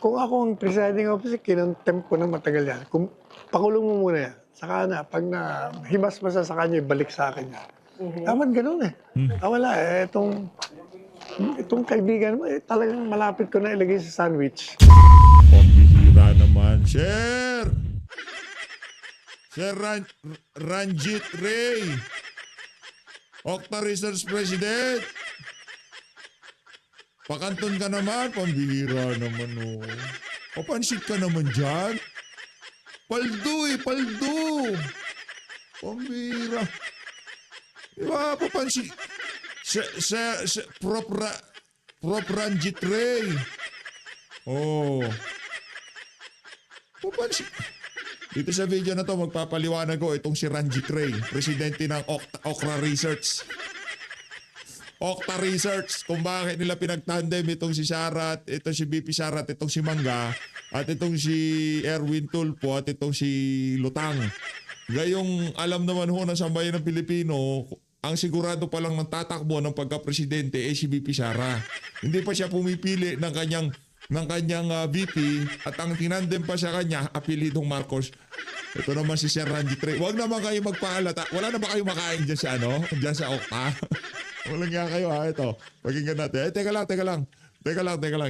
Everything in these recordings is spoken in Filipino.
Kung ako ang presiding officer, kinontempt ko na matagal yan. Kung pakulong mo muna yan, saka na, pag na himas-masa sa kanya, balik sa akin yan. Dapat ganun eh. Wala eh, itong kaibigan mo, talagang malapit ko na ilagay sa sandwich. Pambihira naman. Sir! Sir Ranjit Ray! Octa Research President! Pakanton ka naman, pambihira naman oh. Papansit ka naman dyan. Paldo eh, paldo. Pambihira. Diba, papansit. Prop Ranjit Ray. Oh. Papansit. Dito sa video na to, magpapaliwanag ko itong si Ranjit Ray, presidente ng Octa Research. Octa Research, kung bakit nila pinagtandem itong si Sarat, itong si BP Sarat, itong si Mangga, at itong si Erwin Tulfo, at itong si Lutang. Gayong alam naman ho ng sambayan ng Pilipino, ang sigurado pa lang ng tatakbo ng pagka-presidente ay si BP Sara. Hindi pa siya pumipili ng kanyang VP at ang tinandem pa sa kanya, apelidong Marcos. Ito naman si Sir Ranjit Ray. Huwag naman kayo magpaalata. Wala na ba kayo makain dyan sa Dyan sa Octa? Walang nga kayo ha. Ito. Pakinggan natin. Teka lang.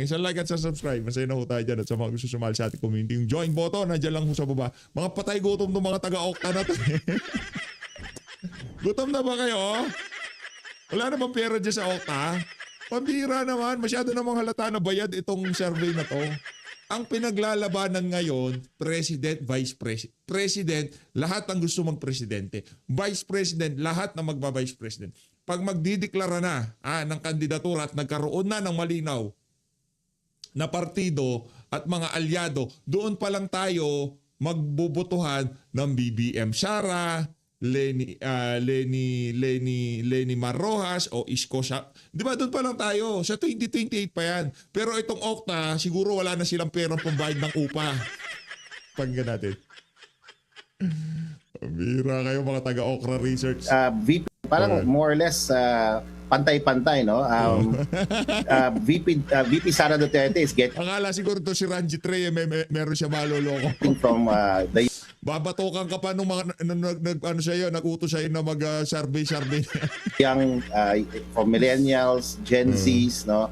Isang like at sa subscribe. Masaya na ho tayo dyan at sa mga gusto sumali sa ating community. Yung join button, nandiyan lang ho sa baba. Mga patay gutom ng mga taga-Octa na to. Gutom na ba kayo? Wala na bang pera dyan sa Octa? Pambira naman. Masyado namang halata na bayad itong survey na to. Ang pinaglalabanan ngayon, President, Vice President. President, lahat ang gusto magpresidente. Vice President, lahat na magba-Vice President. Pag magdideklara na ng kandidatura at nagkaroon na ng malinaw na partido at mga alyado, doon pa lang tayo magbubutuhan ng BBM Sara, Lenny Marrojas o Isko sa, di ba doon pa lang tayo sa 2028 pa yan. Pero itong Octa siguro wala na silang perang pambayad ng upa. Pakinggan natin. Bira kayo mga taga Octa Research. VP parang more or less pantay-pantay, no? VP Sara Duterte is getting Akala siguro to si Ranjit Ray meron siya maloloko. from the Babatokan ka pa nung mga nag-utos sa'yo na mag-survey. young from millennials, Gen Zs, no?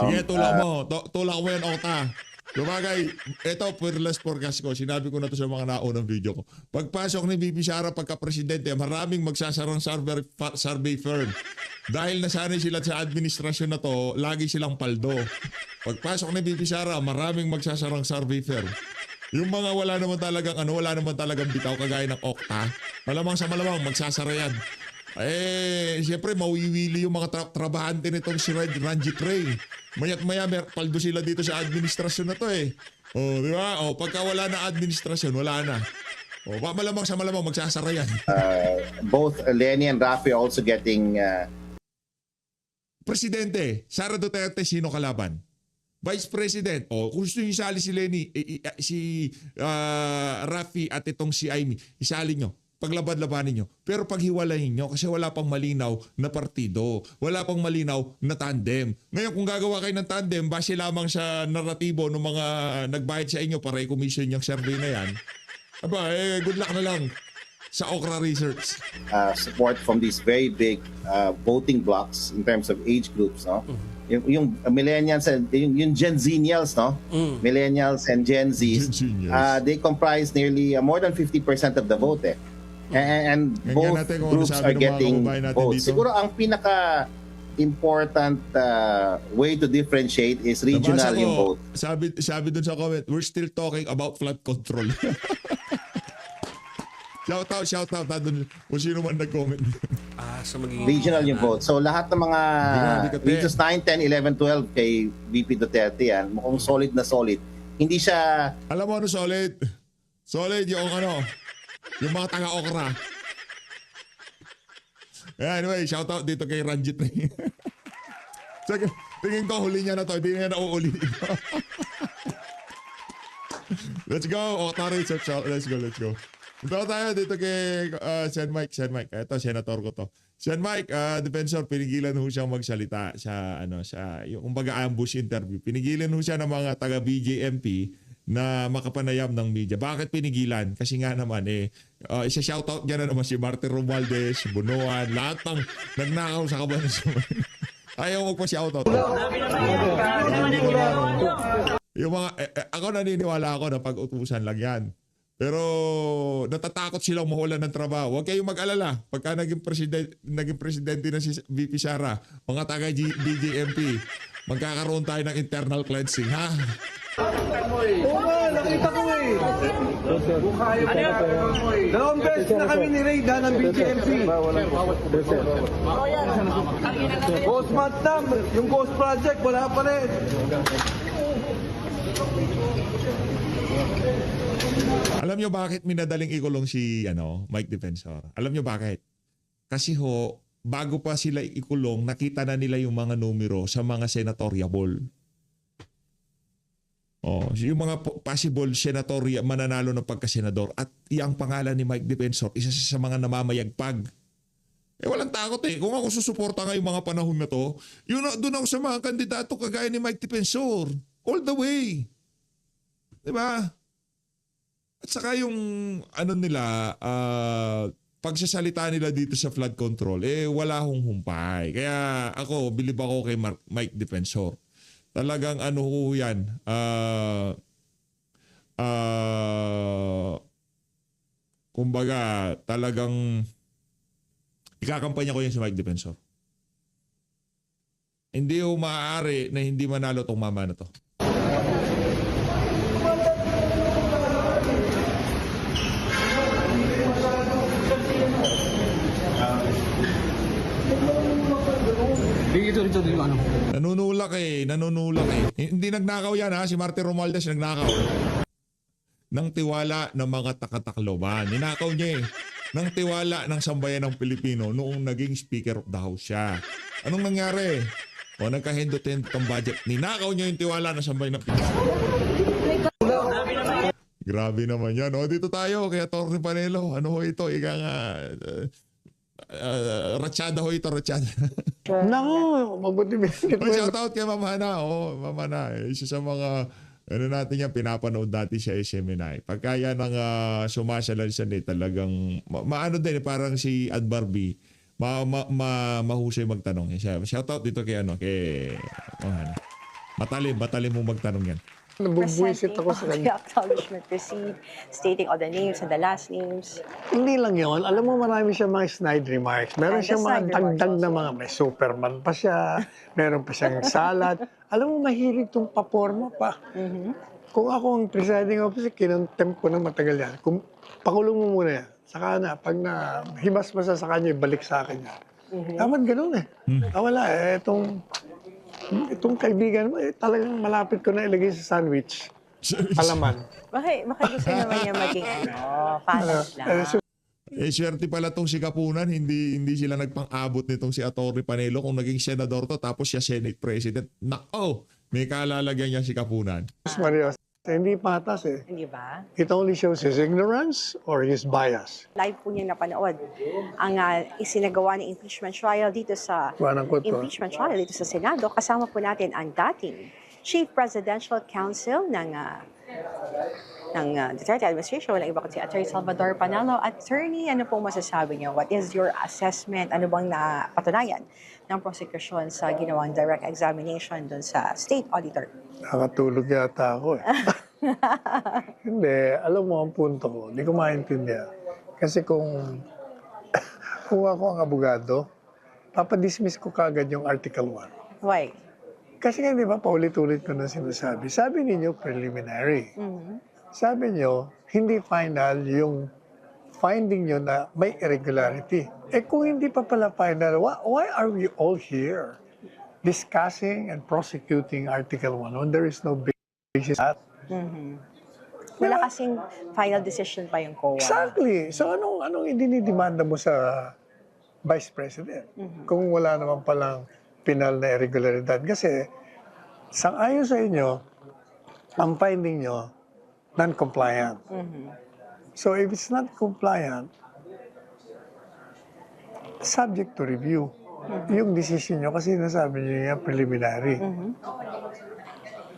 Sige, tulak mo. Tulak mo yan, Octa. Lumagay, ito, fearless forecast ko. Sinabi ko na to sa mga naunang video ko. Pagpasok ni VP Sara pagka-presidente, maraming magsasarang survey firm. Dahil nasanay sila sa administrasyon na to, lagi silang paldo. Pagpasok ni VP Sara, maraming magsasarang survey firm. Yung mga wala naman talagang bitaw kagaya ng Octa, malamang sa malamang magsasara yan. Siyempre mawiwili yung mga trabahante nitong si Ranjit Ray. Maya't maya paldo sila dito sa administrasyon na to eh. Di ba? Pagka wala na administrasyon, wala na. Malamang sa malamang magsasara yan. both Lenny and Rafi also getting Presidente, Sara Duterte, sino kalaban? Vice President, kung gusto nyo isali si Lenny, si Rafi at itong si Amy, isali nyo. Paglabad-labanin nyo. Pero paghiwalayin nyo kasi wala pang malinaw na partido. Wala pang malinaw na tandem. Ngayon kung gagawa kayo ng tandem, base lamang sa naratibo ng mga nagbayad sa inyo para i-commission yung survey na yan, good luck na lang sa Octa Research. support from these very big voting blocks in terms of age groups, no? Yung millennials and yung Gen Zenials, no? Millennials and Gen Zs, they comprise nearly more than 50% of the vote. And both groups are getting votes. Siguro ang pinaka important way to differentiate is regional yung vote. Sabi dun sa comment, we're still talking about flood control. Shout out dun kung sino man nag-comment. So magiging Regional yung vote. So lahat ng mga regions 9, 10, 11, 12 kay VP Duterte yan, mukhang solid na solid. Hindi siya... Alam mo ano solid? Solid yung yung mga taga-Octa. Anyway, shout out dito kay Ranjit Ray. Tingin ko huli niya na to, hindi niya nauuli. Let's go, Octa Research. Let's go. Ito tayo dito kay Sen Mike. Ito, senator ko to. Sean Mike, defensor, pinigilan ho siyang magsalita sa yung kumbaga ambush interview. Pinigilan ho siya ng mga taga BJMP na makapanayam ng media. Bakit pinigilan? Kasi nga naman isa-shoutout niya na naman si Martin Romualdez, si Bunuan, lahat ng nagnakaw sa Cabanatuan. Ayaw magpa-shoutout. Yung mga, ako naniniwala ako na pag-utusan lang yan. Pero natatakot silang mawalan ng trabaho. Huwag kayong mag-alala. Pagka naging presidente na si VP Sara, mga taga BJMP, magkakaroon tayo ng internal cleansing, ha? Oo nga, nakita ko eh. Dalawang beses na kami ni-raid ng BGMC. Ghost Matam, yung Ghost Project, wala pa rin. Alam nyo bakit minadaling ikulong si Mike Defensor? Alam nyo bakit? Kasi bago pa sila ikulong, nakita na nila yung mga numero sa mga senatoriable. Yung mga possible senatorial mananalo ng pagkasenador at yung pangalan ni Mike Defensor, isa sa mga namamayagpag. Walang takot eh. Kung ako susuporta ngayong mga panahon na to, doon ako sa mga kandidato kagaya ni Mike Defensor. All the way. Diba? At saka yung pagsasalita nila dito sa flood control, wala hong humpay. Kaya ako, bilib ako kay Mike Defensor. Talagang yan, kumbaga talagang ikakampanya ko yan si Mike Defensor. Hindi ho maaari na hindi manalo tong mama na to. Dito yung ano. Nanunulak eh. Hindi nagnakaw yan ha, si Martin Romualdez nagnakaw. Ng tiwala ng mga takatakloban. Ninakaw niya eh. Ng tiwala ng sambayan ng Pilipino noong naging Speaker of the House siya. Anong nangyari? Nagkahindot-hindot ang budget. Ninakaw niya yung tiwala ng sambayan ng Pilipino. Grabe naman yan. Dito tayo kay Atty. Panelo. Ano ho ito? Ika nga... ratsyada ho ito, ratsyada. Naku, mabuti binigit mo. Shoutout kay Ma'am Hana. Ma'am Hana. Isa sa mga natin yan, pinapanood dati sa SMNI. Pagka yan ang sumasalansan talagang, maano din, parang si Ad Barbie, mahusay magtanong. Shoutout dito kay kay Ma'am Hana. Matalim mo magtanong yan. Nabubuisit ako sa Presenting kanya. all the acknowledgement received, stating all the names and the last names. Hindi lang yun. Alam mo, marami siya mga snide remarks. Meron The siyang mga snide remarks dagdag na also. mga, may Superman pa siya, meron pa siyang salad. Alam mo, mahilig itong paporma pa. Kung ako ang presiding officer, kinontempt ko na matagal yan. Kung pakulong mo muna yan, saka na, pag na himas masa sa kanya, balik sa akin yan. Dapat ganun eh. Wala eh, itong kaibigan mo, talagang malapit ko na ilagay sa sandwich. Palaman. Bakit gusto naman niya maging panas lang? Swerte pala tong si Kapunan, hindi sila nagpang-abot nitong si Atty. Panelo kung naging senador to tapos siya Senate President. May kalalagyan niya si Kapunan. Mario, hindi patas eh. Hindi ba? It only shows his ignorance or his bias. Live po niya napanood ang isinagawa ng impeachment trial dito sa Senado. Kasama po natin ang dating Chief Presidential Counsel ng Duterte Administration, walang iba kundi si Atty. Salvador Panalo. Attorney, ano pong masasabi niyo? What is your assessment? Ano bang napatunayan ng prosecution sa ginawang direct examination dun sa State Auditor? Nakatulog yata ako eh. Hindi, alam mo ang punto ko, hindi ko maintindihan. Kasi kung ako ang abogado, papadismiss ko kagad yung Article 1. Why? Kasi nga di ba, paulit-ulit ko na sinasabi. Sabi ninyo, preliminary. Sabi nyo, hindi final yung finding nyo na may irregularity. Kung hindi pa pala final, why are we all here discussing and prosecuting Article 1 when there is no basis at? Wala kasing final decision pa yung COA. Exactly. So anong idinidemanda mo sa Vice President? Kung wala naman palang penal na irregularidad. Kasi sang-ayon sa inyo, ang finding nyo, non-compliant. So if it's not compliant, subject to review. Yung decision nyo, kasi nasabi nyo yung preliminary.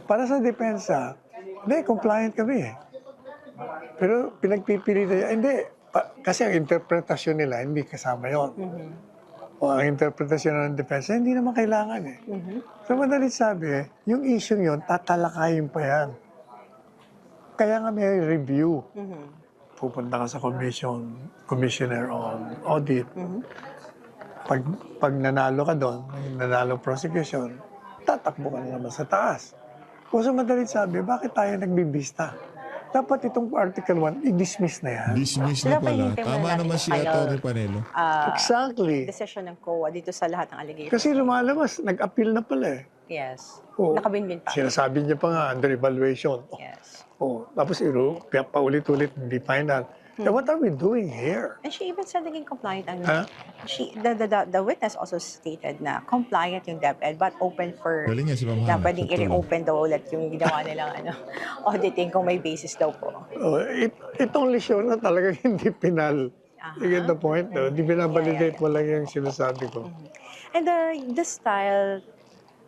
Para sa depensa, hindi, compliant kami eh. Pero pinagpipilitan niya, hindi. Kasi ang interpretasyon nila, hindi kasama yon. O ang interpretasyon ng depensa, hindi naman kailangan eh. So madalit sabi, yung issue yon, tatalakayin pa yan. Kaya nga may review. Pupunta ka sa commissioner on audit. Pag nanalo ka doon, nanalo prosecution, tatakbo ka na naman sa taas. Kung sa madalit sabi, bakit tayo nagbibista? Dapat itong Article 1, i-dismiss na yan. Dismiss na Dapat pala. hinihintay Tama muna naman natin si yung final, Atty. Panelo. Exactly. decision ng COA dito sa lahat ng allegations. Kasi lumalabas, nag-appeal na pala eh. Yes. Oo. Nakabinbin pa. Sinasabi niya pa nga, under evaluation. Yes. Tapos paulit-ulit, hindi final. Then what are we doing here? And she even said naging compliant ang Huh? the witness also stated na compliant yung DepEd but open for Galing nga si Ma'am na Hana. pwedeng Totoo. i-reopen daw ulit yung ginawa nilang auditing kung may basis daw po. It only shows na talagang hindi pinal. You get the point? No? Hindi binabalidate mo lang yung sinasabi ko. And the style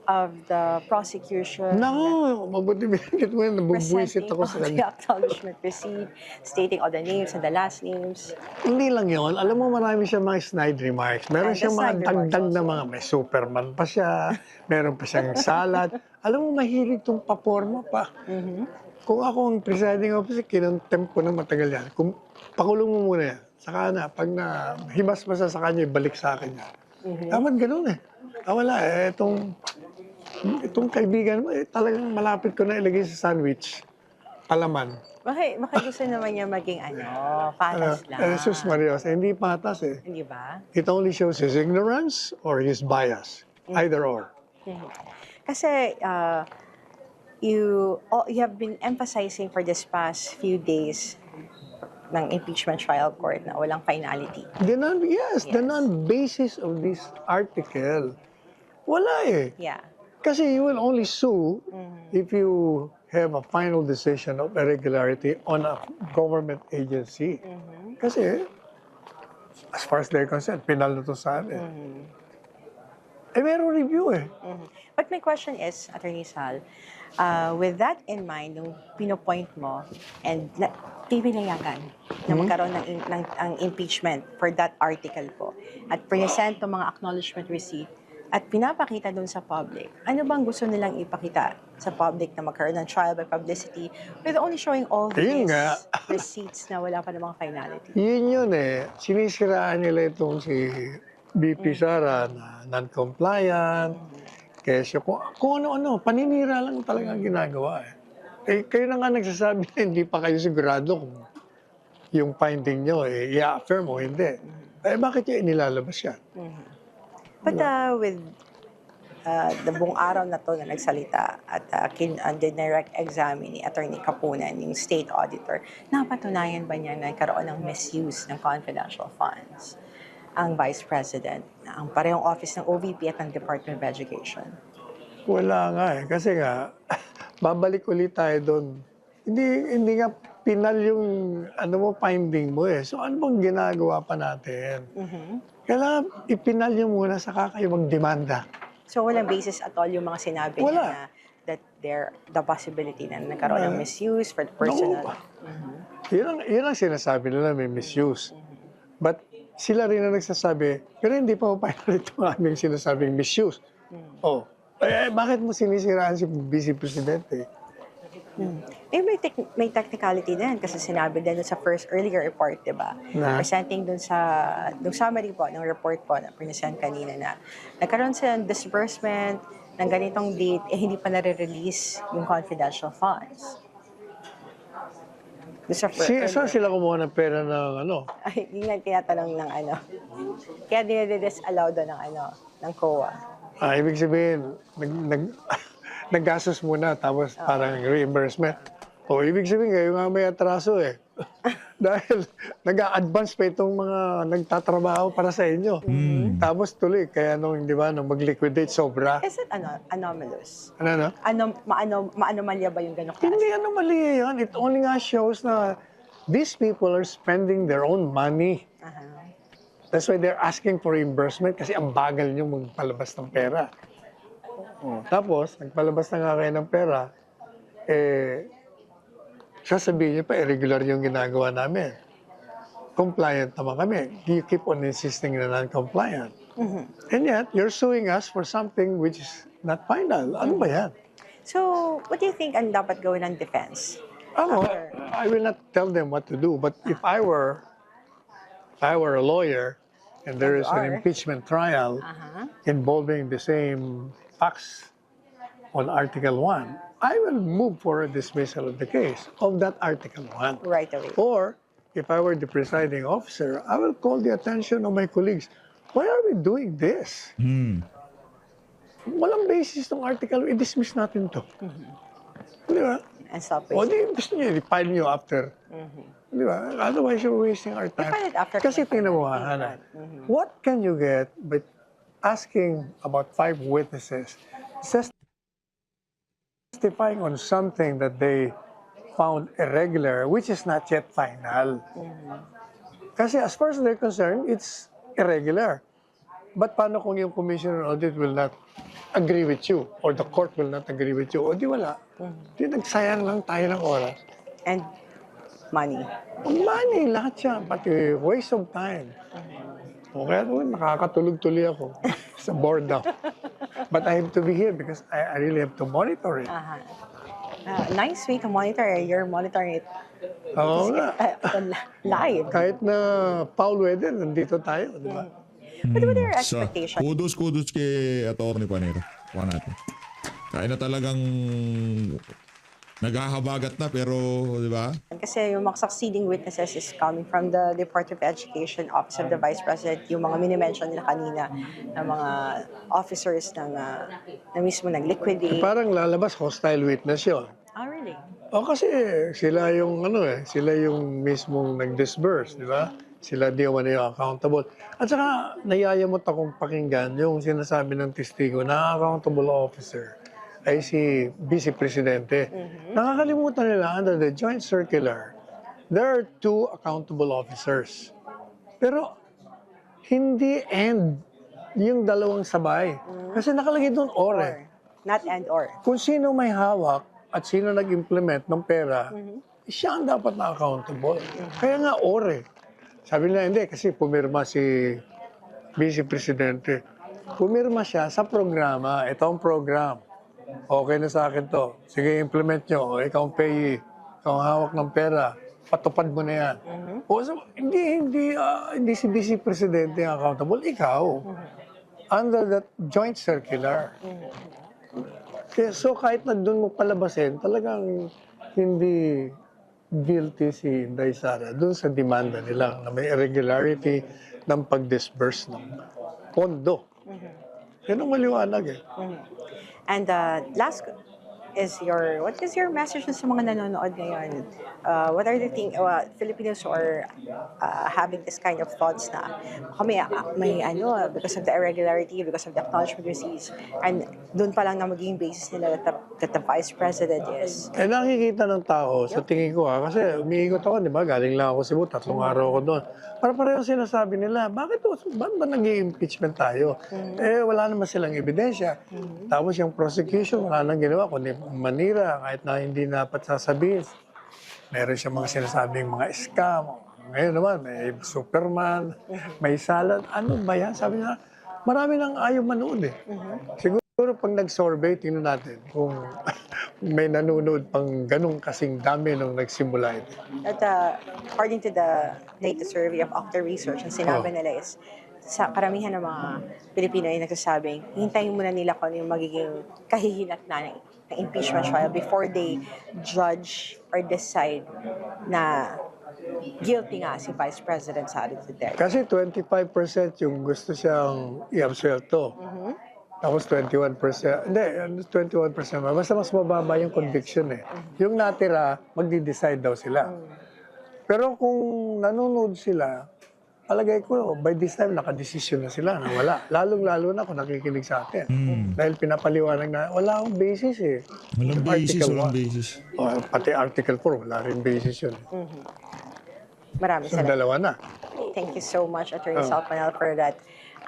of the prosecution Naku, mabuti binigit mo yan. Nabubuisit presenting ako all sa the kanya. acknowledgement receipt, stating all the names and the last names. Hindi lang yun. Alam mo, marami siya mga snide remarks. Meron And the siyang mga snide remarks dagdag na also. mga, may Superman pa siya, meron pa siyang salad. Alam mo, mahilig tong paporma pa. Kung ako ang presiding officer, kinontempt ko na matagal yan. Kung pakulong mo muna yan, saka na, pag na himas masa sa kanya, balik sa akin yan. Dapat ganun eh. Wala eh, itong kaibigan mo, talagang malapit ko na ilagay sa sandwich. Palaman. Baka gusto naman niya maging patas lang. Jesus Marios, hindi patas eh. Hindi ba? It only shows his ignorance or his bias. Either or. Kasi you have been emphasizing for this past few days ng impeachment trial court na walang finality. The non-basis of this article, wala eh. Yeah. Kasi you will only sue if you have a final decision of irregularity on a government agency. Kasi, as far as they're concerned, pinal na to sa amin. Eh, meron review eh. But my question is, Attorney Sal, with that in mind, nung pinopoint mo, and pipinayagan na magkaroon ng impeachment for that article po, at present ng mga acknowledgement receipt, at pinapakita doon sa public, ano bang gusto nilang ipakita sa public na magkaroon ng trial by publicity with only showing all Yun these nga. receipts na wala pa namang finality? Yun eh. Sinisiraan nila itong si BP Sara na non-compliant, kesyo, kung ano-ano, paninira lang talagang ginagawa eh. Kayo na nga nagsasabi na hindi pa kayo sigurado kung yung finding nyo, i-affirm o hindi. Bakit yung inilalabas yan? But with the buong araw na to na nagsalita at direct examine ni Attorney Kapunan, yung state auditor, napatunayan ba niya na nagkaroon ng misuse ng confidential funds ang Vice President na ang parehong office ng OVP at ng Department of Education? Wala nga eh. Kasi nga, babalik ulit tayo doon. Hindi nga pinal yung finding mo eh. So ano bang ginagawa pa natin? Kailangan ipinal nyo muna saka kayo magdemanda. So walang basis at all yung mga sinabi Wala. niya na that the possibility na nagkaroon ng misuse for the personal. Yun ang sinasabi nila, may misuse. But sila rin ang nagsasabi, pero hindi pa final itong aming sinasabing misuse. Bakit mo sinisiraan si Vice Presidente? May technicality din kasi sinabi din sa first earlier report, di ba? Na? Presenting dun summary po ng report po na present kanina na nagkaroon sa disbursement ng ganitong date, hindi pa nare-release yung confidential funds. Saan sila kumuha ng pera ng Ay, yun ang tinatanong ng Kaya dinedisallow doon ng COA. Ibig sabihin, naggastos muna tapos parang reimbursement. Ibig sabihin kayo nga may atraso eh. Dahil nag-a-advance pa itong mga nagtatrabaho para sa inyo. Tapos tuloy, kaya nung mag-liquidate sobra. Is it anomalous? Maanomalya ba yung gano'ng klase? Hindi mali yan. It only nga shows na these people are spending their own money. That's why they're asking for reimbursement kasi ang bagal nyo magpalabas ng pera. Tapos, nagpalabas na nga kayo ng pera, sasabihin nyo pa, irregular yung ginagawa namin. Compliant naman kami. You keep on insisting na non-compliant. And yet, you're suing us for something which is not final. Ano ba yan? So, what do you think ang dapat gawin ng defense? I will not tell them what to do, but if I were a lawyer and there is an impeachment trial involving the same facts on Article 1, I will move for a dismissal of the case of that Article 1. Right away. Or, if I were the presiding officer, I will call the attention of my colleagues. Why are we doing this? Walang basis ng article, i-dismiss natin to. Di ba? And stop O wasting. di, gusto nyo, i-file nyo after. Di ba? Otherwise, you're wasting our time. I-file it after Kasi commitment. tingnan mo, Hana, what can you get by asking about 5 witnesses testifying on something that they found irregular, which is not yet final? Kasi as far as they're concerned, it's irregular. But paano kung yung commissioner audit will not agree with you or the court will not agree with you? O di wala. Di nagsayang lang tayo ng oras. And money. Money, lahat siya. Pati waste of time. O kaya naman, nakakatulog tuloy ako sa boredom. But I have to be here because I really have to monitor it. Nice way to monitor. You're monitoring it Oo nga. live. Kahit na foul weather, nandito tayo, di ba? But what are your So, expectations? kudos kay Atty. Panero. Kuha natin. Kaya na talagang naghahabagat na pero, di ba? Kasi yung mga succeeding witnesses is coming from the Department of Education, Office of the Vice President, yung mga minimension nila kanina na mga officers na mismo nag-liquidate. Parang lalabas, hostile witness yun. Oh, really? O kasi sila yung sila yung mismong nag-disburse, di ba? Sila di naman yung accountable. At saka nayayamot akong pakinggan yung sinasabi ng testigo na accountable officer ay si Vice Presidente. Nakakalimutan nila under the joint circular, there are 2 accountable officers. Pero hindi end yung dalawang sabay. Kasi nakalagay doon or. Not and or. Kung sino may hawak at sino nag-implement ng pera, siya ang dapat na accountable. Kaya nga or. Sabi nila, hindi, kasi pumirma si Vice Presidente. Pumirma siya sa programa. Ito ang program. Okay na sa akin to. Sige, implement nyo. O, ikaw ang payee. Ikaw ang hawak ng pera. Patupad mo na yan. O, so, hindi si Vice Presidente ang accountable. Ikaw. Under that joint circular. So, kahit na doon mo palabasin, talagang hindi guilty si Inday Sara doon sa demanda nila na may irregularity ng pag-disburse ng pondo. Yan ang maliwanag eh. And last is what is your message sa mga nanonood ngayon? What are the Filipinos who are having this kind of thoughts na may because of the irregularity, because of the acknowledgement receipts, and doon pa lang na magiging basis nila that the Vice President is. Nakikita ng tao, sa tingin ko kasi umiikot ako, di ba? Galing lang ako Cebu, 3 araw ako doon. Para pareho sinasabi nila, bakit ba nag-i-impeachment tayo? Wala naman silang ebidensya. Tapos yung prosecution, wala nang ginawa, kundi manira, kahit na hindi dapat sasabihin. Meron siyang mga sinasabing mga scam. Ngayon naman, may Superman, may salad. Ano ba yan? Sabi niya, marami nang ayaw manood eh. Siguro pag nag-survey, tingnan natin kung may nanonood pang ganun kasing dami nung nagsimula ito. At according to the latest survey of Octa Research, ang sinabi nila is, sa karamihan ng mga Pilipino ay nagsasabing, hintayin muna nila kung ano yung magiging kahihinat na ng impeachment trial before they judge or decide na guilty nga si Vice President Sara Duterte. Kasi 25% yung gusto siyang i-absuelto. Tapos 21%, hindi, 21%. Basta mas mababa yung conviction eh. Yung natira, magdi-decide daw sila. Pero kung nanonood sila, palagay ko, by this time, nakadesisyon na sila na wala. Lalong-lalo na kung nakikinig sa atin. Dahil pinapaliwanag na, wala akong basis eh. Walang basis. O, pati Article 4, wala rin basis yun. Marami So, sila. dalawa na. Thank you so much, Attorney Salpanel, for that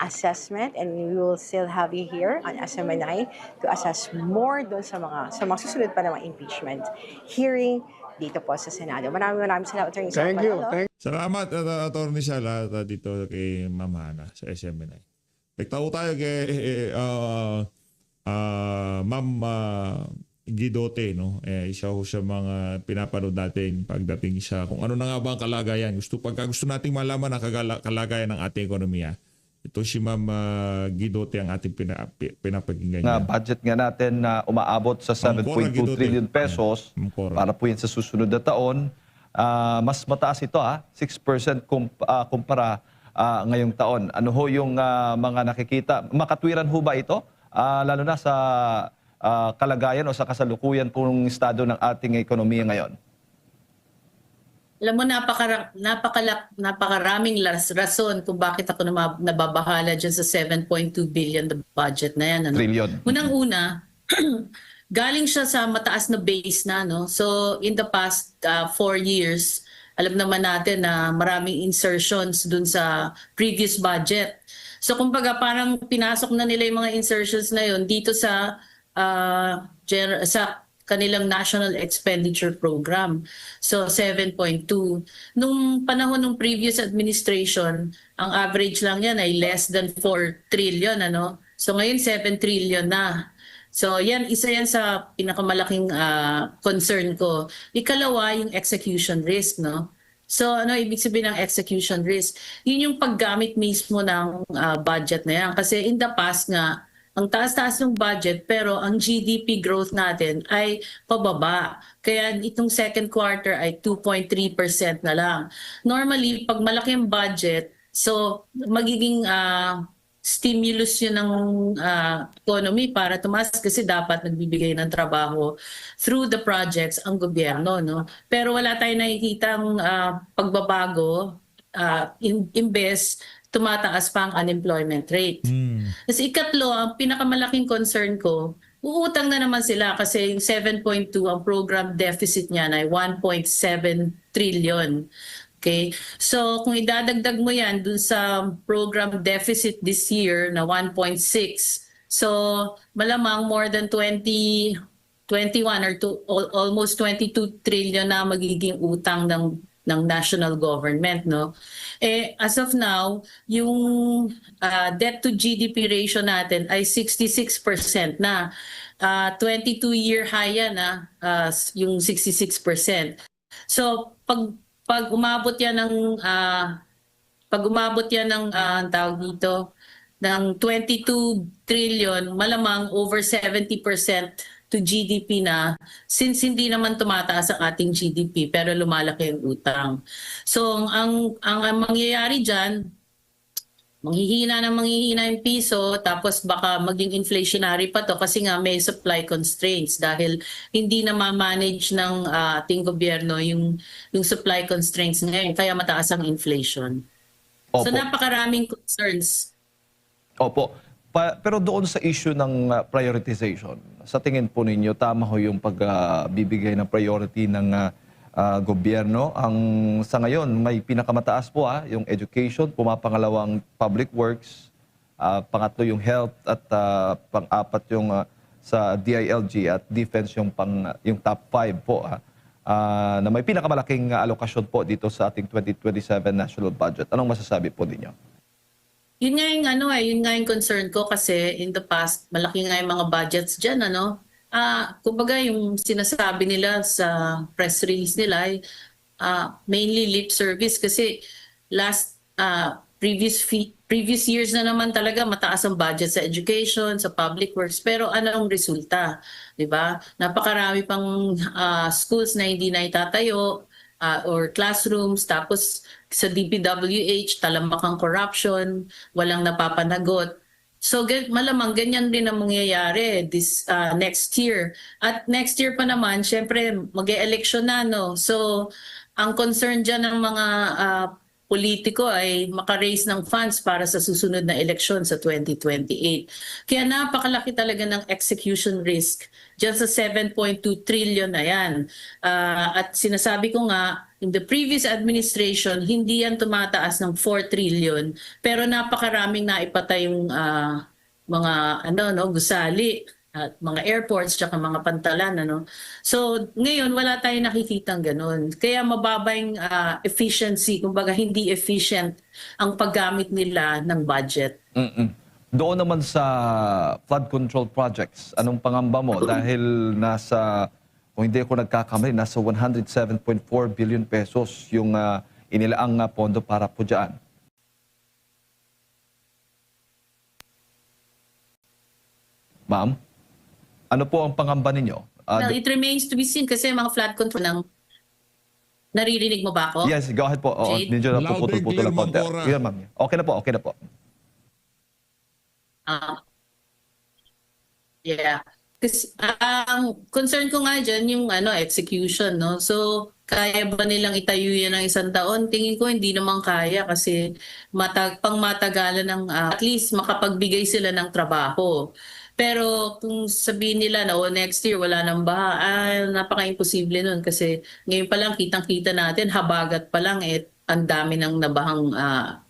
assessment, and we will still have you here on SMNI to assess more doon sa mga susunod pa namang impeachment hearing dito po sa Senado. Maraming salamat, Attorney Thank you. Salpanel. Salamat, Atty. Sala, dito kay Ma'am Hana sa SMNI. Nagtao tayo kay Ma'am Guidote, no? Isa ho sa mga pinapanood natin pagdating sa kung ano na nga ba ang kalagayan. Pagka gusto nating malaman ang kalagayan ng ating ekonomiya, ito si Ma'am Guidote ang ating pinapakinggan Na niya. budget nga natin na umaabot sa Ang 7.2 Cora, trillion pesos Ang Cora. para po yan sa susunod na taon. Mas mataas ito 6% kumpara ngayong taon. Ano ho yung mga nakikita? Makatwiran ho ba ito? Lalo na sa kalagayan o sa kasalukuyan pong estado ng ating ekonomiya ngayon. Alam mo, napakaraming rason kung bakit ako nababahala dyan sa 7.2 billion na budget na yan. Ano? Trillion. Unang-una, galing siya sa mataas na base na. No? So in the past 4 years, alam naman natin na maraming insertions dun sa previous budget. So kumbaga parang pinasok na nila yung mga insertions na yun dito sa kanilang National Expenditure Program. So 7.2. Nung panahon ng previous administration, ang average lang yan ay less than 4 trillion. Ano? So ngayon 7 trillion na. So isa yan sa pinakamalaking concern ko. Ikalawa, yung execution risk. No? So ano ibig sabihin ng execution risk? Yun yung paggamit mismo ng budget na yan. Kasi in the past nga, ang taas-taas ng budget pero ang GDP growth natin ay pababa. Kaya itong second quarter ay 2.3% na lang. Normally, pag malaki ang budget, so magiging stimulus yun ng economy para tumaas kasi dapat nagbibigay ng trabaho through the projects ang gobyerno. No? Pero wala tayong nakikitang pagbabago, imbes tumataas pa ang unemployment rate. Kasi ikatlo, ang pinakamalaking concern ko, uutang na naman sila kasi yung 7.2, ang program deficit niya ay 1.7 trillion. Okay? So kung idadagdag mo yan dun sa program deficit this year na 1.6, so malamang more than 21 or almost 22 trillion na magiging utang ng national government, no? As of now, yung debt to GDP ratio natin ay 66% na. 22-year high yan yung 66%. So pag umabot yan ng tawag dito ng 22 trillion, malamang over 70% to GDP na, since hindi naman tumataas ang ating GDP pero lumalaki ang utang. So ang mangyayari diyan, manghihina yung piso, tapos baka maging inflationary pa to kasi nga may supply constraints dahil hindi na ma-manage ng ating gobyerno yung supply constraints ngayon kaya mataas ang inflation. Opo. So napakaraming concerns. Opo. Pero doon sa issue ng prioritization, sa tingin po ninyo, tama ho yung pagbibigay ng priority ng gobyerno. Sa ngayon, may pinakamataas po yung education, pumapangalawang public works, pangatlo yung health, at pang-apat yung sa DILG at defense yung top 5 po. Na may pinakamalaking alokasyon po dito sa ating 2027 national budget. Anong masasabi po ninyo? Yun nga yung concern ko kasi in the past, malaki nga yung mga budgets dyan, ano? Kumbaga yung sinasabi nila sa press release nila ay mainly lip service kasi previous years na naman talaga mataas ang budget sa education, sa public works, pero ano ang resulta? 'Di ba? Napakarami pang schools na hindi na itatayo, or classrooms, tapos sa DPWH, talamak ang corruption, walang napapanagot. So malamang ganyan din ang mangyayari this next year. At next year pa naman, syempre mag-e-election na, no? So ang concern dyan ng mga politiko ay makaraise ng funds para sa susunod na eleksyon sa 2028. Kaya napakalaki talaga ng execution risk dyan sa 7.2 trillion na yan. At sinasabi ko nga, in the previous administration, hindi yan tumataas ng 4 trillion, pero napakaraming naipatay yung mga gusali at mga airports tsaka mga pantalan So ngayon wala tayong nakikitang ganun. Kaya mababang efficiency, kumbaga hindi efficient ang paggamit nila ng budget. Doon naman sa flood control projects, anong pangamba mo? Dahil kung hindi ako nagkakamali, nasa 107.4 billion pesos yung inilaang pondo para po dyan. Ma'am? Ano po ang pangamba ninyo? Well, it remains to be seen kasi mga flood control ng... Naririnig mo ba ako? Yes, go ahead po. Oo, Jade? medyo Loud and napuputol-putol clear, ng konti. Ma'am Cora. Yeah, ma'am. Okay na po, okay na po. Yeah. Kasi ang concern ko nga dyan yung execution, no? So, kaya ba nilang itayo yan ng 1 taon? Tingin ko hindi naman kaya kasi pangmatagalan ng at least makapagbigay sila ng trabaho. Pero kung sabihin nila na next year wala nang baha, napaka-imposible nun kasi ngayon pa lang kitang-kita natin, habagat pa lang ang dami ng nabahang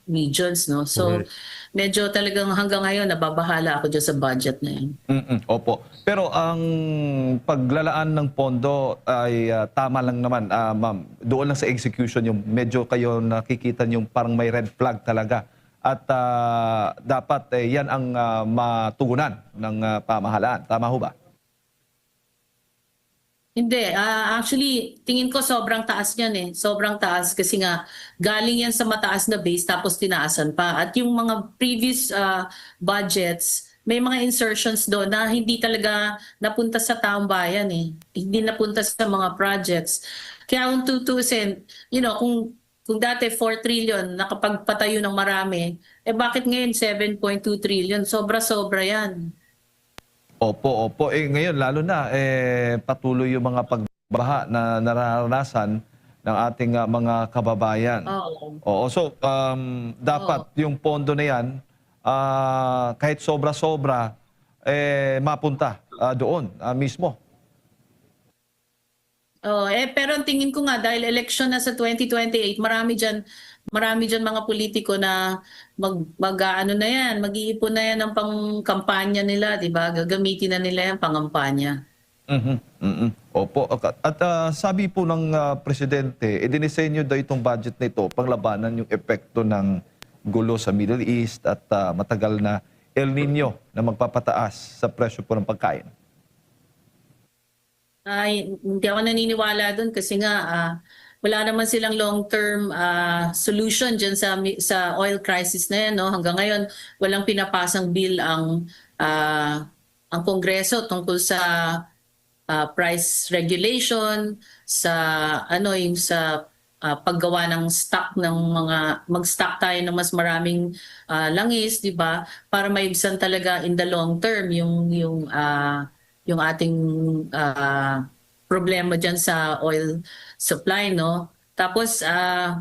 regions, no? So, medyo talagang hanggang ngayon nababahala ako dyan sa budget na yan. Opo. Pero ang paglalaan ng pondo ay tama lang naman, ma'am. Doon lang sa execution yung medyo kayo nakikita yung parang may red flag talaga. At dapat yan ang matugunan ng pamahalaan. Tama ho ba? Hindi. Actually, tingin ko sobrang taas yan eh. Sobrang taas kasi nga galing yan sa mataas na base tapos tinaasan pa. At yung mga previous budgets, may mga insertions doon na hindi talaga napunta sa taong bayan eh. Hindi napunta sa mga projects. Kaya kung tutusin, kung dati 4 trillion nakapagpatayo ng marami, bakit ngayon 7.2 trillion? Sobra-sobra yan. Opo. Ngayon, lalo na, patuloy yung mga pagbaha na nararanasan ng ating mga kababayan. Oo. So, dapat yung pondo na yan, kahit sobra-sobra, mapunta doon mismo. Pero ang tingin ko nga dahil election na sa 2028, marami diyan mga politiko na mag-iipon na yan ng pang-kampanya nila, 'di ba? Gagamitin na nila yan pang-kampanya. Opo. At sabi po ng presidente, dinisenyo daw itong budget na ito panglabanan yung epekto ng gulo sa Middle East at matagal na El Nino na magpapataas sa presyo po ng pagkain. Ay, hindi ako naniniwala doon kasi nga wala naman silang long-term solution dyan sa oil crisis na yan. No? Hanggang ngayon, walang pinapasang bill ang Kongreso tungkol sa price regulation, sa sa paggawa ng stock ng mag-stock tayo ng mas maraming langis, di ba? Para maibsan talaga in the long term yung ating problema dyan sa oil supply, no? Tapos,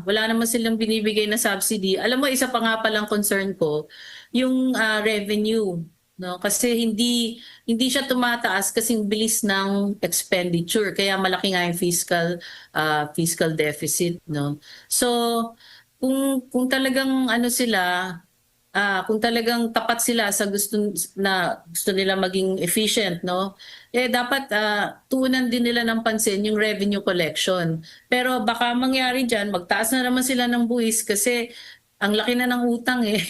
wala naman silang binibigay na subsidy. Alam mo, isa pa nga palang concern ko, yung revenue, no? Kasi hindi siya tumataas kasing bilis ng expenditure. Kaya malaki nga yung fiscal deficit, no? So, kung talagang kung talagang tapat sila sa gusto nila maging efficient, no? Dapat tuunan din nila ng pansin yung revenue collection. Pero baka mangyari diyan, magtaas na naman sila ng buwis kasi ang laki na ng utang eh.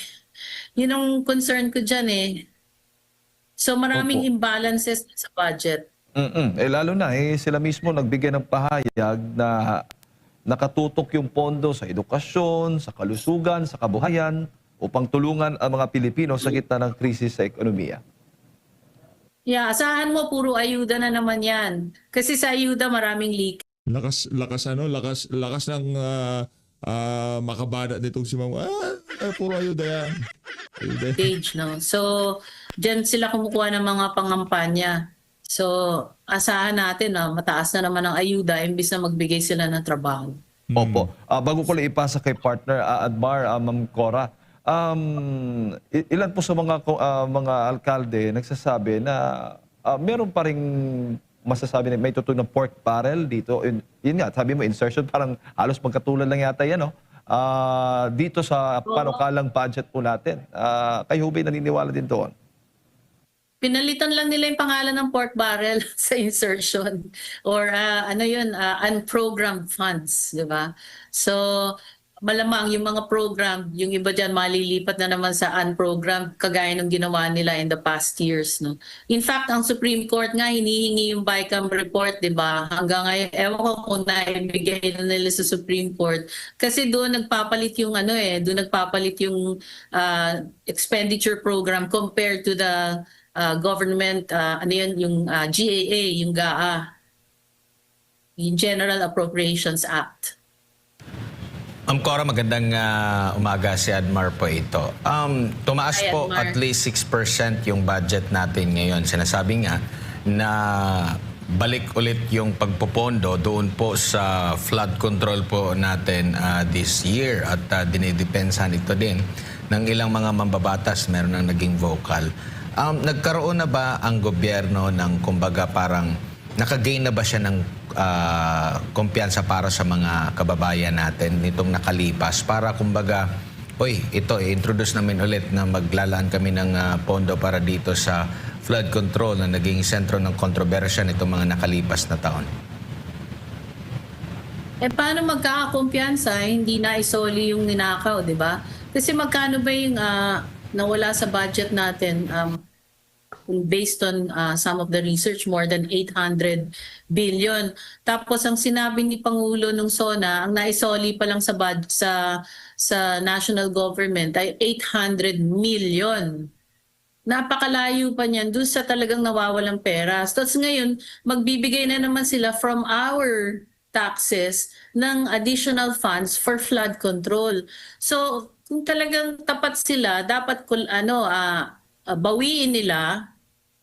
Yun ang concern ko diyan eh. So maraming imbalances sa budget. Lalo na sila mismo nagbigay ng pahayag na nakatutok yung pondo sa edukasyon, sa kalusugan, sa kabuhayan, upang tulungan ang mga Pilipino sa gitna ng krisis sa ekonomiya. Yeah, asahan mo puro ayuda na naman yan. Kasi sa ayuda maraming leak. Lakas ng makabada nitong si Ma'am. Puro ayuda yan. Page, no? So, dyan sila kumukuha ng mga pangampanya. So, asahan natin na mataas na naman ang ayuda imbis na magbigay sila ng trabaho. Opo. Bago ko lang ipasa kay partner Admar, Ma'am Cora, ilan po sa mga alkalde nagsasabi na meron pa ring masasabi na may tutog na pork barrel dito. Yun nga, sabi mo, insertion, parang halos magkatulad lang yata yan, no? Dito sa panukalang budget po natin. Kayo ba'y naniniwala din doon? Pinalitan lang nila yung pangalan ng pork barrel sa insertion or unprogrammed funds, di ba? So, malamang yung mga program, yung iba dyan malilipat na naman sa unprogrammed kagaya ng ginawa nila in the past years, no? In fact, ang Supreme Court nga hinihingi yung BICAM report, di ba? Hanggang ngayon, ewan ko kung naibigay na nila sa Supreme Court kasi doon nagpapalit yung doon nagpapalit yung expenditure program compared to the government, yung GAA, yung GAA, yung General Appropriations Act. Ma'am Cora, magandang umaga, si Admar po ito. Tumaas Hi, po Admar. at least 6% yung budget natin ngayon. Sinasabi nga na balik ulit yung pagpopondo doon po sa flood control po natin this year at dinidepensahan ito din ng ilang mga mambabatas, meron nang naging vocal. Nagkaroon na ba ang gobyerno ng kumbaga parang nakagain na ba siya ng kumpiyansa para sa mga kababayan natin nitong nakalipas para kumbaga, introduce namin ulit na maglalaan kami ng pondo para dito sa flood control na naging sentro ng kontrobersya nitong mga nakalipas na taon? Paano magkakakumpiyansa? Hindi na isoli yung ninakaw, di ba? Kasi magkano ba yung nawala sa budget natin based on some of the research, more than 800 billion. Tapos ang sinabi ni Pangulo nung SONA, ang naisoli pa lang sa national government ay 800 million. Napakalayo pa niyan doon sa talagang nawawalang pera. Tapos ngayon, magbibigay na naman sila from our taxes ng additional funds for flood control. So, kung talagang tapat sila, dapat bawiin nila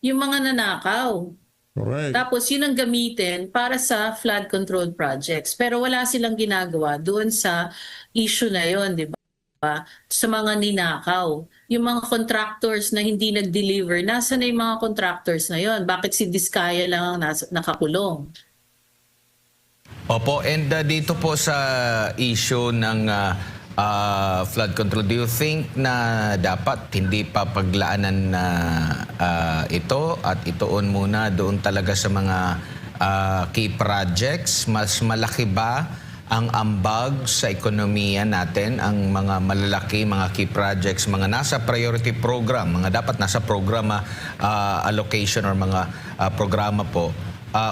yung mga nanakaw. Correct. Tapos yun ang gamitin para sa flood control projects. Pero wala silang ginagawa doon sa issue na yon, di ba? Sa mga ninakaw. Yung mga contractors na hindi nag-deliver, nasa na yung mga contractors na yon? Bakit si Diskaya lang ang nakakulong? Opo, and dito po sa issue ng flood control, do you think na dapat hindi pa paglaanan na ito at ituon muna doon talaga sa mga key projects? Mas malaki ba ang ambag sa ekonomiya natin, ang mga malalaki, mga key projects, mga nasa priority program, mga dapat nasa programa allocation or mga programa po,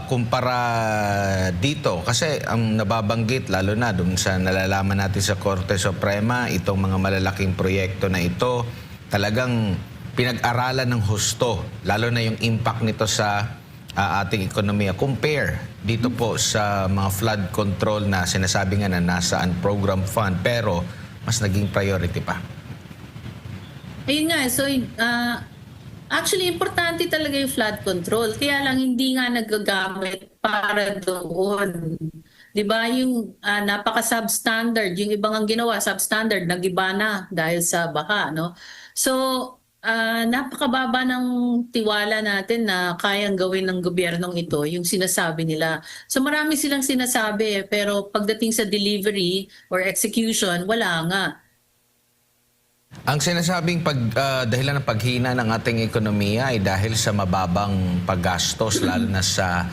kumpara dito? Kasi ang nababanggit, lalo na dun sa nalalaman natin sa Korte Suprema, itong mga malalaking proyekto na ito, talagang pinag-aralan ng husto, lalo na yung impact nito sa ating ekonomiya. Compare dito po sa mga flood control na sinasabi nga na nasa unprogrammed fund, pero mas naging priority pa. Ayun nga, so actually, importante talaga yung flood control. Kaya lang hindi nga nagagamit para doon. Di ba? Yung napaka-substandard, yung ibang ang ginawa, substandard, nag-iba na dahil sa baha. No? So, napakababa ng tiwala natin na kayang gawin ng gobyernong ito, yung sinasabi nila. So, marami silang sinasabi, pero pagdating sa delivery or execution, wala nga. Ang sinasabing dahilan ng paghina ng ating ekonomiya ay dahil sa mababang paggastos lalo na sa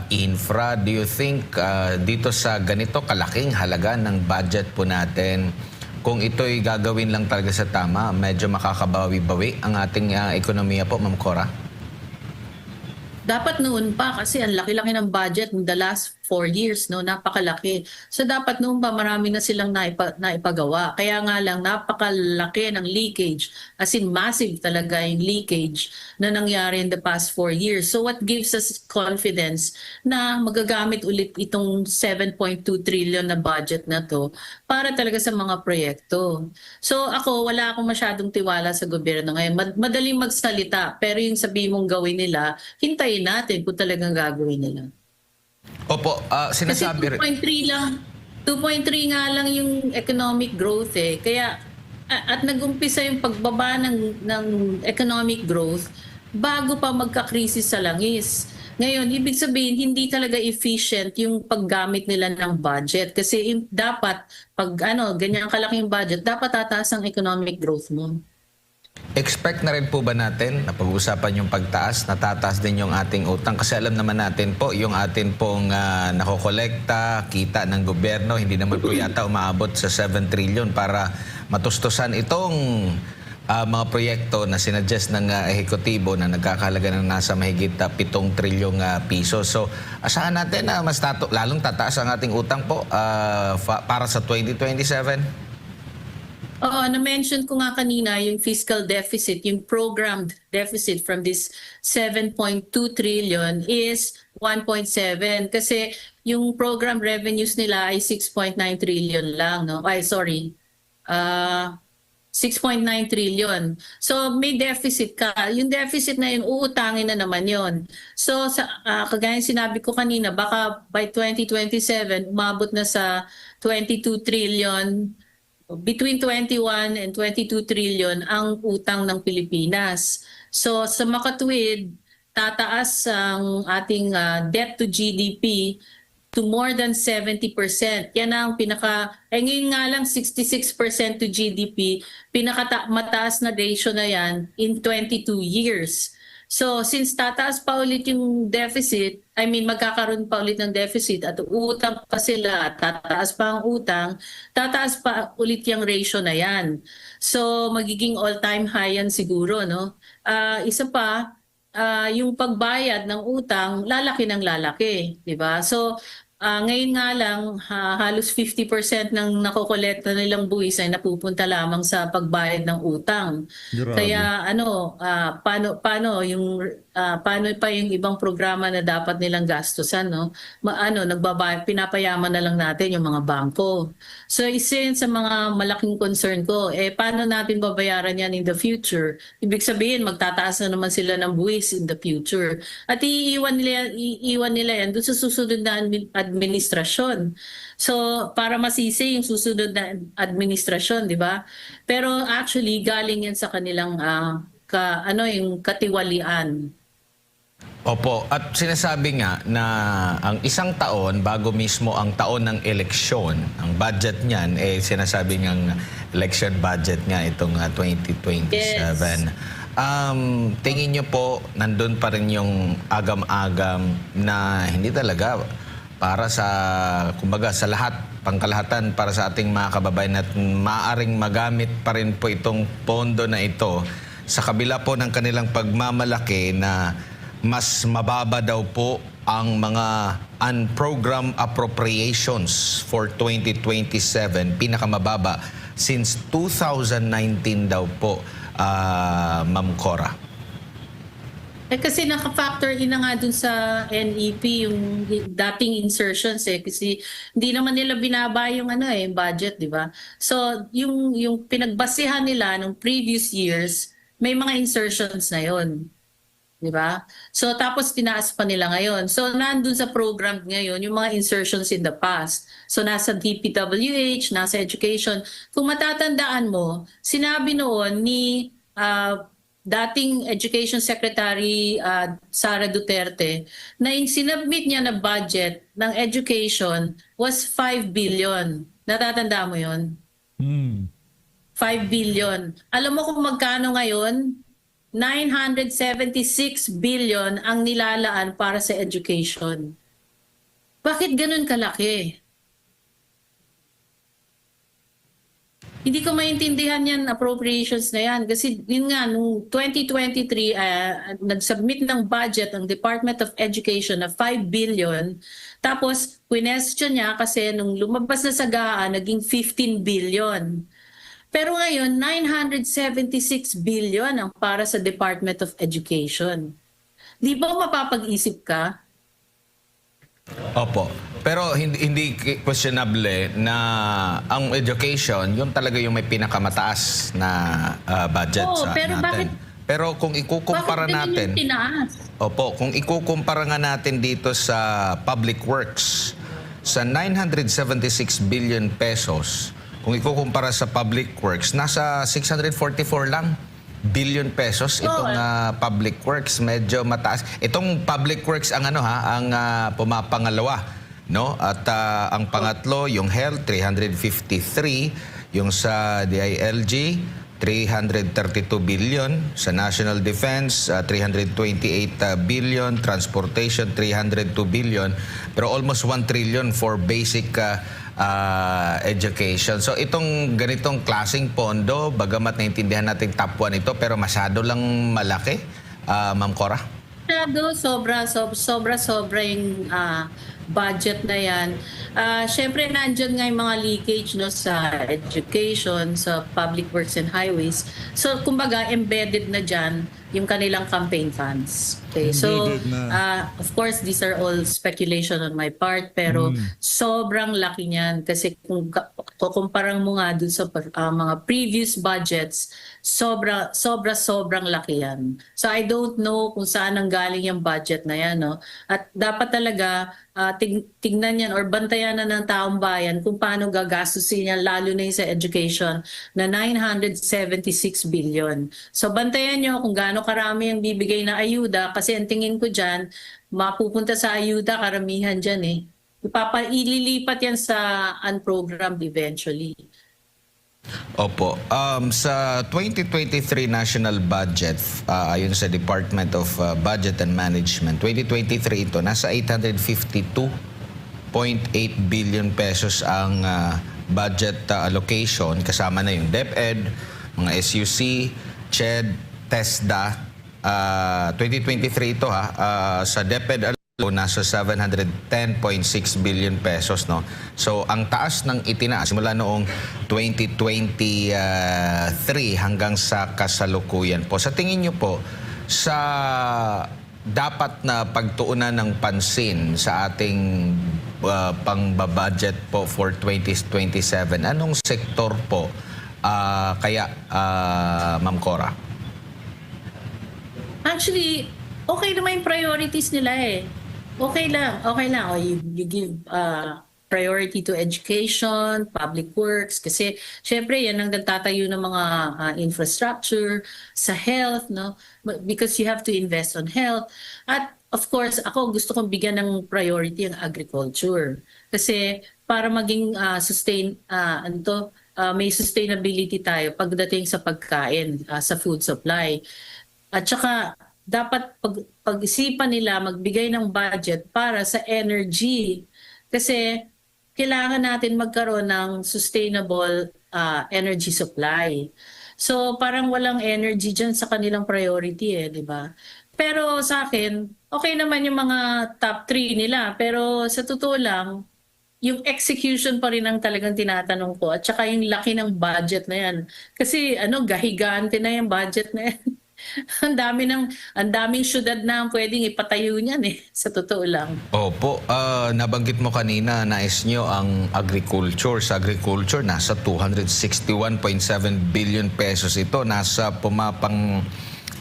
infra. Do you think dito sa ganito kalaking halaga ng budget po natin, kung ito'y gagawin lang talaga sa tama, medyo makakabawi-bawi ang ating ekonomiya po, Ma'am Cora? Dapat noon pa kasi ang laki-laki ng budget in the last 4 years, no, napakalaki. So dapat noon pa marami na silang naipagawa. Kaya nga lang napakalaki ng leakage, as in massive talaga yung leakage na nangyari in the past 4 years. So what gives us confidence na magagamit ulit itong 7.2 trillion na budget na to para talaga sa mga proyekto. So ako, wala akong masyadong tiwala sa gobyerno ngayon. Madaling magsalita, pero yung sabihin mong gawin nila, hintayin natin kung talagang gagawin nila. Opo, sinasabi Kasi 2.3 lang, 2.3 nga lang yung economic growth eh. Kaya at nag-umpisa yung pagbaba ng economic growth bago pa magka-krisis sa langis. Ngayon, ibig sabihin, hindi talaga efficient yung paggamit nila ng budget. Kasi dapat, pag ganyan kalaking budget, dapat tataas ang economic growth mo. Expect na rin po ba natin na pag-uusapan yung pagtaas, natataas din yung ating utang? Kasi alam naman natin po, yung atin pong nakokolekta, kita ng gobyerno, hindi naman po yata umaabot sa 7 trillion para matustusan itong mga proyekto na sinuggest ng ehekutibo na nagkakahalaga ng nasa mahigit 7 trilyong piso. So, asahan natin na mas lalong tataas ang ating utang po para sa 2027? Oo, na-mention ko nga kanina yung fiscal deficit, yung programmed deficit from this 7.2 trillion is 1.7 kasi yung program revenues nila ay 6.9 trillion lang, no? 6.9 trillion. So may deficit ka. Yung deficit na yun, uutangin na naman yun. So kagaya sinabi ko kanina, baka by 2027, umabot na sa 22 trillion, between 21 and 22 trillion ang utang ng Pilipinas. So sa makatuwid, tataas ang ating debt to GDP to more than 70%. Yan ang ngayon nga lang 66% to GDP, mataas na ratio na yan in 22 years. So since tataas pa ulit yung deficit, magkakaroon pa ulit ng deficit at utang pa sila, tataas pa ang utang, tataas pa ulit yung ratio na yan. So magiging all-time high yan siguro, no? Isa pa, yung pagbayad ng utang, lalaki ng lalaki, di ba? So ngayon nga lang, halos 50% ng nakokolekta nilang buwis ay napupunta lamang sa pagbayad ng utang. Grabe. Kaya paano pa yung ibang programa na dapat nilang gastusan, no? Pinapayaman na lang natin yung mga bangko. So isa yun sa mga malaking concern ko, paano natin babayaran yan in the future? Ibig sabihin, magtataas na naman sila ng buwis in the future. At iiwan nila yan doon sa susunod na administrasyon. So para masisi yung susunod na administrasyon, di ba? Pero actually galing yan sa kanilang yung katiwalian. Opo, at sinasabi nga na ang isang taon bago mismo ang taon ng eleksyon, ang budget niyan sinasabi ngang election budget nga itong 2027. Yes. Tingin niyo po nandun pa rin yung agam-agam na hindi talaga para sa kumbaga sa lahat, pangkalahatan para sa ating mga kababayan at maaring magamit pa rin po itong pondo na ito sa kabila po ng kanilang pagmamalaki na mas mababa daw po ang mga unprogrammed appropriations for 2027, pinakamababa since 2019 daw po, Ma'am Cora. Kasi naka-factor in na nga dun sa NEP yung dating insertions kasi hindi naman nila binaba yung yung budget, di ba? So yung pinagbasihan nila ng previous years, may mga insertions na yon. Di ba? So tapos tinaas pa nila ngayon. So nandun sa program ngayon yung mga insertions in the past. So nasa DPWH, nasa education. Kung matatandaan mo, sinabi noon ni dating Education Secretary Sara Duterte na yung sinubmit niya na budget ng education was 5 billion. Natatanda mo yun? 5 billion. Alam mo kung magkano ngayon? 976 billion ang nilalaan para sa education. Bakit ganun kalaki? Hindi ko maintindihan yan, appropriations na yan. Kasi yun nga, noong 2023, nag-submit ng budget ang Department of Education na 5 billion. Tapos, question niya kasi nung lumabas na sa GAA, naging 15 billion. Pero ngayon, 976 billion ang para sa Department of Education. Di ba mapapag-isip ka? Opo. Pero hindi questionable na ang education, yun talaga yung may pinakamataas na budget sa pero natin. Pero kung ikukumpara natin, tinaas? opo, kung ikukumpara nga natin dito sa public works, sa 976 billion pesos, kung ikukumpara sa public works, nasa 644 lang billion pesos itong public works. Medyo mataas. Itong public works ang ang pumapangalawa, no? At ang pangatlo yung health 353, yung sa DILG 332 billion, sa National Defense 328 billion, Transportation 302 billion, pero almost 1 trillion for basic education. So itong ganitong klaseng pondo, bagamat naintindihan natin top 1 ito, pero masyado lang malaki, Ma'am Cora. Sobra yung budget na yan. Siyempre, nandyan nga yung mga leakage, no, sa education, sa public works and highways. So, kumbaga, embedded na dyan yung kanilang campaign funds. Okay, so, of course, these are all speculation on my part, pero sobrang laki niyan. Kasi kung kukumparang mo nga dun sa mga previous budgets, sobrang laki yan. So, I don't know kung saan ang galing yung budget na yan, no? At dapat talaga tignan yan or bantayan na ng taong bayan kung paano gagastusin yan, lalo na yung sa education na 976 billion. So bantayan nyo kung gaano karami ang bibigay na ayuda, kasi ang tingin ko dyan, mapupunta sa ayuda karamihan dyan eh. Ililipat yan sa unprogrammed eventually. Opo. Sa 2023 national budget, ayon sa Department of Budget and Management, 2023 ito, nasa 852.8 billion pesos ang budget allocation. Kasama na yung DepEd, mga SUC, CHED, TESDA. 2023 ito sa DepEd nasa 710.6 billion pesos, no. So ang taas ng itinaas simula noong 2023 hanggang sa kasalukuyan po. Sa tingin niyo po, sa dapat na pagtuunan ng pansin sa ating pangbabudget po for 2027, anong sektor po kaya Ma'am Cora? Actually, okay naman yung priorities nila eh. Okay lang. O, you give priority to education, public works, kasi syempre yan ang nagtatayo ng mga infrastructure, sa health, no? Because you have to invest on health. At of course, ako gusto kong bigyan ng priority ang agriculture. Kasi para maging may sustainability tayo pagdating sa pagkain, sa food supply. At saka dapat pag-isipan nila magbigay ng budget para sa energy, kasi kailangan natin magkaroon ng sustainable energy supply. So parang walang energy dyan sa kanilang priority di ba? Pero sa akin, okay naman yung mga top 3 nila, pero sa totoo lang, yung execution pa rin ang talagang tinatanong ko, at saka yung laki ng budget na yan. Kasi gahigante na yung budget na yan. ang daming syudad na ang pwedeng ipatayo niyan sa totoo lang. Opo, nabanggit mo kanina, nais nyo ang agriculture. Sa agriculture, nasa 261.7 billion pesos ito. Nasa pumapang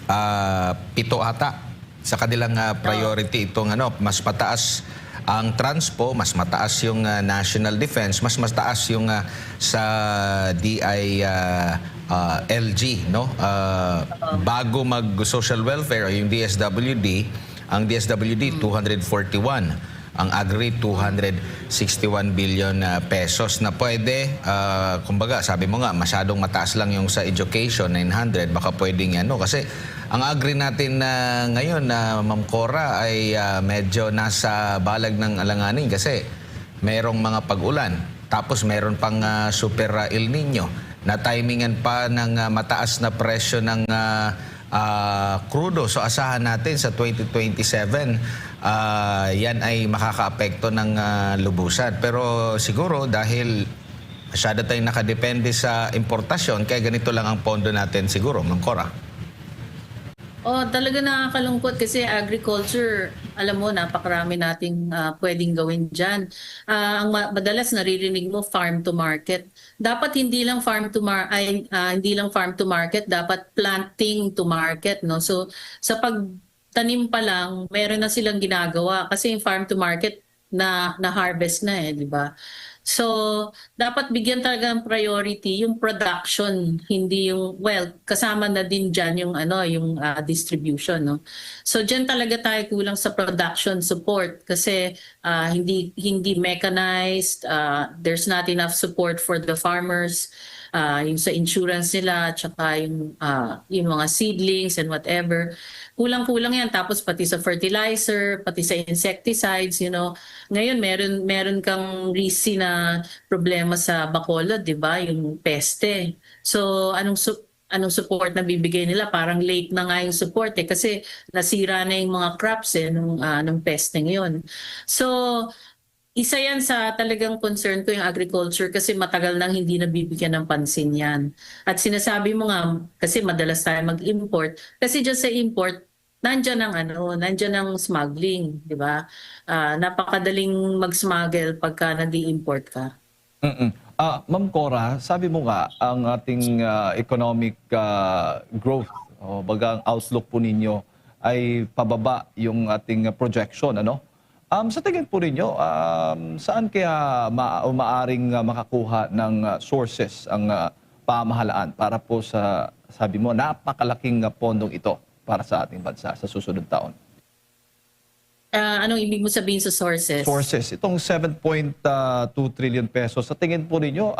7 ata sa kanilang priority. Itong mas mataas ang transpo, mas mataas yung national defense, mas mataas yung sa LG, no? Bago mag social welfare yung DSWD, ang DSWD 241, ang agri 261 billion pesos na pwede, kumbaga sabi mo nga masyadong mataas lang yung sa education 900, baka pwedeng kasi ang agri natin ngayon Ma'am Cora ay medyo nasa balag ng alanganin kasi mayroong mga pag-ulan, tapos mayroon pang super El Nino na timingan pa ng mataas na presyo ng crudo. So asahan natin sa 2027, yan ay makakaapekto ng lubusan. Pero siguro dahil masyado tayong nakadepende sa importasyon, kaya ganito lang ang pondo natin siguro, Ma'am Cora. Talaga nakakalungkot kasi agriculture, alam mo, napakarami nating pwedeng gawin dyan. Ang madalas naririnig mo, farm to market. Dapat hindi lang farm to market, dapat planting to market, no? So sa pagtanim pa lang, meron na silang ginagawa kasi yung farm to market na harvest na di ba? So, dapat bigyan talaga ng priority yung production, hindi yung, well, kasama na din dyan yung, yung distribution. No? So, dyan talaga tayo kulang sa production support kasi hindi mechanized, there's not enough support for the farmers, yung sa insurance nila, tsaka yung mga seedlings and whatever. Kulang-kulang yan. Tapos pati sa fertilizer, pati sa insecticides, Ngayon, meron kang risky na problema sa Bacolod, di ba? Yung peste. So, anong support na bibigay nila? Parang late na nga yung support kasi nasira na yung mga crops nung peste ngayon. So, isa yan sa talagang concern ko yung agriculture kasi matagal nang hindi nabibigyan ng pansin yan. At sinasabi mo nga, kasi madalas tayo mag-import, kasi dyan sa import, nandiyan ang smuggling, di ba? Napakadaling mag-smuggle pagka nandi-import ka. Ma'am Cora, sabi mo nga, ang ating economic growth, o bagang outlook po ninyo, ay pababa yung ating projection, ano? Sa tingin po ninyo, saan kaya maaring makakuha ng sources ang pamahalaan para po sa, sabi mo, napakalaking pondong ito para sa ating bansa sa susunod taon? Anong ibig mo sabihin sa sources? Sources. Itong 7.2 trillion pesos, sa tingin po ninyo,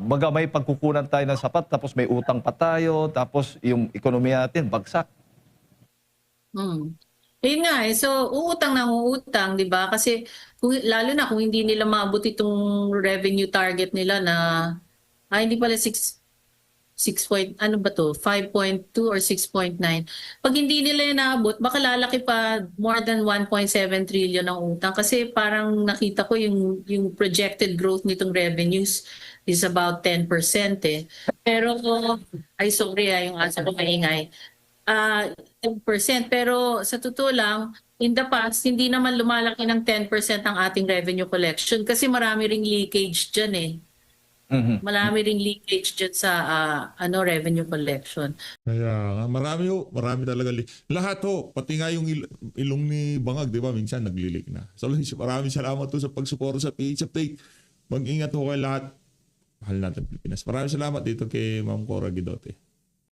baga may pagkukunan tayo ng sapat, tapos may utang pa tayo, tapos yung ekonomiya natin bagsak. Ayun nga So, uutang, di ba? Kasi lalo na kung hindi nila maabot itong revenue target nila na, hindi pala 5.2 or 6.9. Pag hindi nila yan naabot, baka lalaki pa more than 1.7 trillion ang utang. Kasi parang nakita ko yung projected growth nitong revenues is about 10% eh. Pero, sorry yung asa ko maingay. 10%. Pero sa totoo lang, in the past, hindi naman lumalaki ng 10% ang ating revenue collection kasi marami ring leakage dyan eh. Marami ring leakage dyan sa revenue collection. Kaya nga, marami talaga. Lahat pati nga yung ilong ni Bangag, di ba, minsan naglilik na. So, maraming salamat sa pagsuporta sa PH Update. Mag-ingat kayo lahat. Mahal natin Pilipinas. Maraming salamat dito kay Ma'am Cora Guidote.